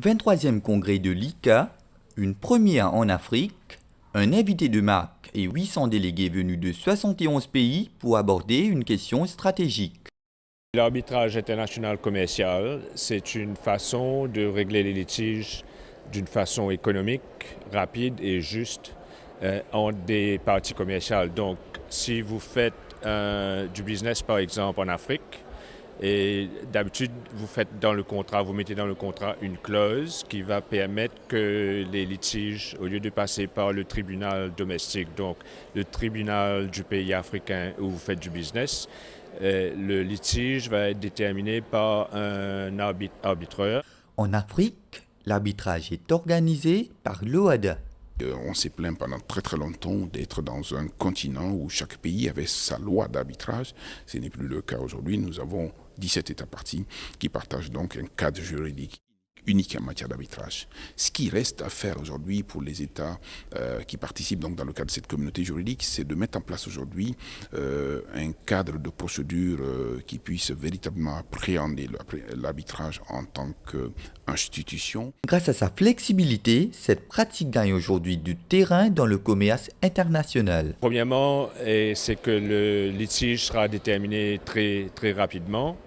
23e congrès de l'ICA, une première en Afrique, un invité de marque et 800 délégués venus de 71 pays pour aborder une question stratégique. L'arbitrage international commercial, c'est une façon de régler les litiges d'une façon économique, rapide et juste entre des parties commerciales. Donc, si vous faites du business, par exemple, en Afrique, et d'habitude, vous faites dans le contrat, vous mettez dans le contrat une clause qui va permettre que les litiges, au lieu de passer par le tribunal domestique, donc le tribunal du pays africain où vous faites du business, le litige va être déterminé par un arbitreur. En Afrique, l'arbitrage est organisé par l'OHADA. On s'est plaint pendant très longtemps d'être dans un continent où chaque pays avait sa loi d'arbitrage. Ce n'est plus le cas aujourd'hui. Nous avons 17 États parties qui partagent donc un cadre juridique unique en matière d'arbitrage. Ce qui reste à faire aujourd'hui pour les États qui participent donc dans le cadre de cette communauté juridique, c'est de mettre en place aujourd'hui un cadre de procédure qui puisse véritablement appréhender l'arbitrage en tant qu'institution. Grâce à sa flexibilité, cette pratique gagne aujourd'hui du terrain dans le commerce international. Premièrement, c'est que le litige sera déterminé très rapidement.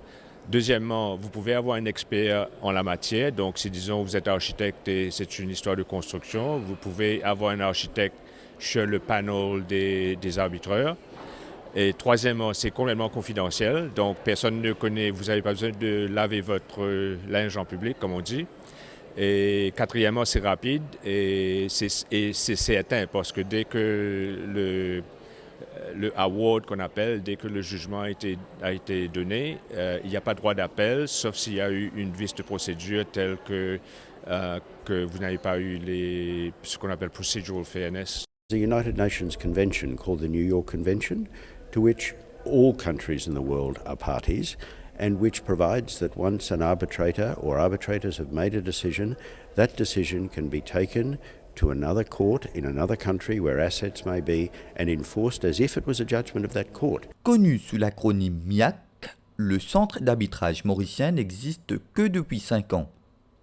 Deuxièmement, vous pouvez avoir un expert en la matière. Donc, si disons vous êtes architecte et c'est une histoire de construction, vous pouvez avoir un architecte sur le panel des arbitreurs. Et troisièmement, c'est complètement confidentiel. Donc, personne ne connaît, vous n'avez pas besoin de laver votre linge en public, comme on dit. Et quatrièmement, c'est rapide et c'est certain parce que dès que le award qu'on appelle, dès que le jugement a été donné, il n'y a pas de droit d'appel, sauf s'il y a eu une vice de procédure telle que vous n'avez pas eu ce qu'on appelle procedural fairness. The United Nations Convention called the New York Convention, to which all countries in the world are parties, and which provides that once an arbitrator or arbitrators have made a decision, that decision can be taken to another court in another country where assets may be and enforced as if it was a judgment of that court. Connu sous l'acronyme MIAC, le centre d'arbitrage mauricien n'existe que depuis 5 ans.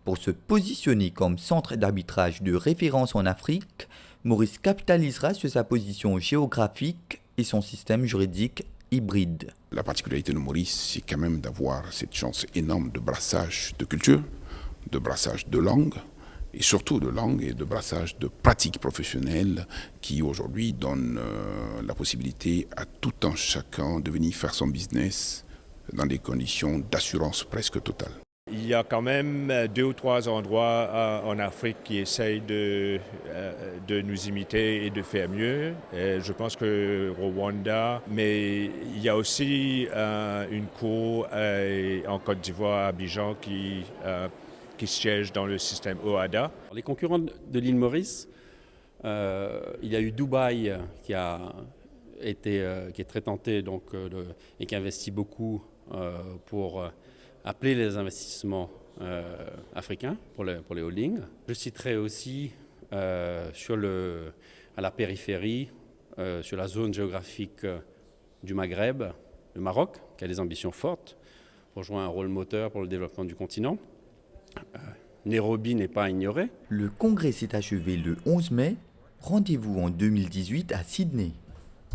Pour se positionner comme centre d'arbitrage de référence en Afrique, Maurice capitalisera sur sa position géographique et son système juridique hybride. La particularité de Maurice, c'est quand même d'avoir cette chance énorme de brassage de culture, de brassage de langue, et surtout de langue et de brassage de pratiques professionnelles qui aujourd'hui donnent la possibilité à tout un chacun de venir faire son business dans des conditions d'assurance presque totale. Il y a quand même 2 ou 3 endroits en Afrique qui essayent de nous imiter et de faire mieux. Je pense que Rwanda, mais il y a aussi une cour en Côte d'Ivoire, à Abidjan, qui siège dans le système OHADA. Les concurrents de l'île Maurice, il y a eu Dubaï qui est très tenté donc, et qui investit beaucoup pour appeler les investissements africains pour les holdings. Je citerai aussi à la périphérie, sur la zone géographique du Maghreb, le Maroc, qui a des ambitions fortes pour jouer un rôle moteur pour le développement du continent. Nairobi n'est pas à ignorer. Le congrès s'est achevé le 11 mai. Rendez-vous en 2018 à Sydney.